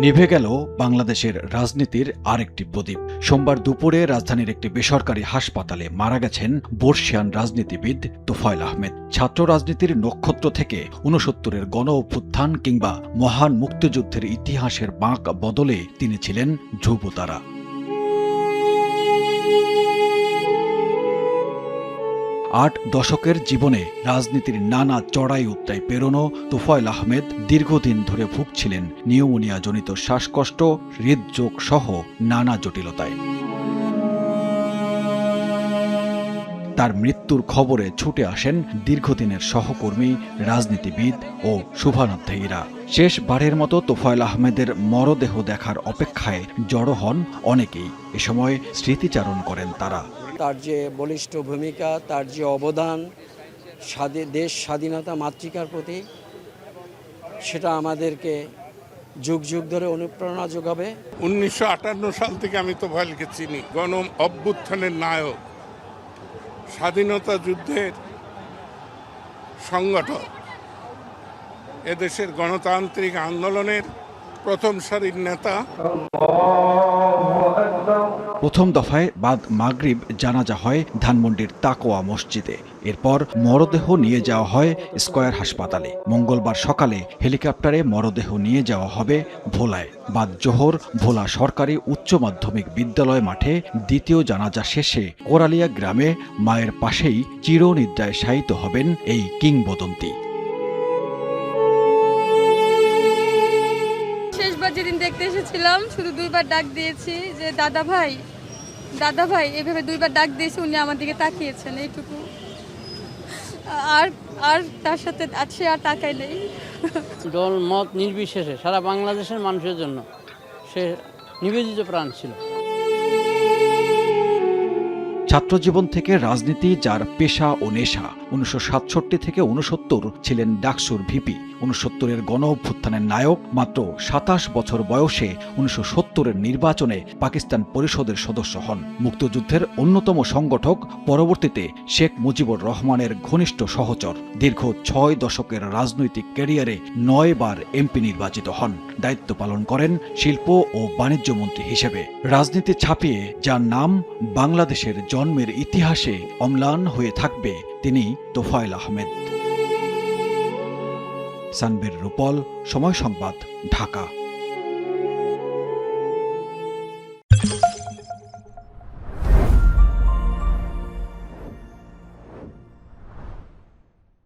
নিভে গেল বাংলাদেশের রাজনীতির আরেকটি প্রদীপ। সোমবার দুপুরে রাজধানীর একটি বেসরকারি হাসপাতালে মারা গেছেন বর্ষিয়ান রাজনীতিবিদ তোফায়েল আহমেদ। ছাত্র রাজনীতির নক্ষত্র থেকে ৬৯-এর গণ অভ্যুত্থান কিংবা মহান মুক্তিযুদ্ধের ইতিহাসের বাঁক বদলে তিনি ছিলেন ধ্রুবতারা। ৮ দশকের জীবনে রাজনীতির নানা চড়াই উত্তায় পেরোনো তোফায়েল আহমেদ দীর্ঘদিন ধরে ভুগছিলেন নিউমোনিয়াজনিত শ্বাসকষ্ট, হৃদরোগ সহ নানা জটিলতায়। তার মৃত্যুর খবরে ছুটে আসেন দীর্ঘদিনের সহকর্মী, রাজনীতিবিদ ও শুভানুধ্যায়ীরা। শেষবারের মতো তোফায়েল আহমেদের মরদেহ দেখার অপেক্ষায় জড়ো হন অনেকেই। এ সময় স্মৃতিচারণ করেন তারা। তার যে বলিষ্ঠ ভূমিকা, তার যে অবদান দেশ স্বাধীনতা মাতৃকার প্রতি, সেটা আমাদেরকে যুগ যুগ ধরে অনুপ্রেরণা যোগাবে। 1958 সাল থেকে আমি তোফায়েলকে চিনি। গণ অভ্যুত্থানের নায়ক, স্বাধীনতা যুদ্ধের সংগঠক, এদেশের গণতান্ত্রিক আন্দোলনের প্রথম সারির নেতা। প্রথম দফায় বাদ মাগরিব জানাজা হয় ধানমন্ডির তাকোয়া মসজিদে। এরপর মরদেহ নিয়ে যাওয়া হয় স্কয়ার হাসপাতালে। মঙ্গলবার সকালে হেলিকপ্টারে মরদেহ নিয়ে যাওয়া হবে ভোলায়। বাদ জোহর ভোলা সরকারি উচ্চ মাধ্যমিক বিদ্যালয় মাঠে দ্বিতীয় জানাজা শেষে কোরালিয়া গ্রামে মায়ের পাশেই চিরনিদ্রায় শায়িত হবেন এই কিংবদন্তি। শেষবার যেদিন দেখতে এসেছিলাম শুধু দুইবার ডাক দিয়েছি যে দাদা ভাই, দাদা ভাই, এভাবে দুইবার ডাক দিয়েছি, উনি আমার দিকে তাকিয়েছেন, এইটুকু। আর তার সাথে আছে আর তাকাই নেই। দল মত নির্বিশেষে সারা বাংলাদেশের মানুষের জন্য সে নিবেদিত প্রাণ ছিল। ছাত্রজীবন থেকে রাজনীতি যার পেশা ও নেশা। 1967 থেকে 69 ছিলেন ডাকসুর ভিপি। 69-এর গণ অভ্যুত্থানের নায়ক। মাত্র 27 বছর বয়সে 1970-এর নির্বাচনে পাকিস্তান পরিষদের সদস্য হন। মুক্তিযুদ্ধের অন্যতম সংগঠক, পরবর্তীতে শেখ মুজিবুর রহমানের ঘনিষ্ঠ সহচর। দীর্ঘ 6 দশকের রাজনৈতিক ক্যারিয়ারে 9 বার এমপি নির্বাচিত হন। দায়িত্ব পালন করেন শিল্প ও বাণিজ্য মন্ত্রী হিসেবে। রাজনীতি ছাপিয়ে যার নাম বাংলাদেশের জন্মের ইতিহাসে অম্লান হয়ে থাকবে, তিনি তোফায়েল আহমেদ। সানবীর রূপল, সময় সংবাদ, ঢাকা।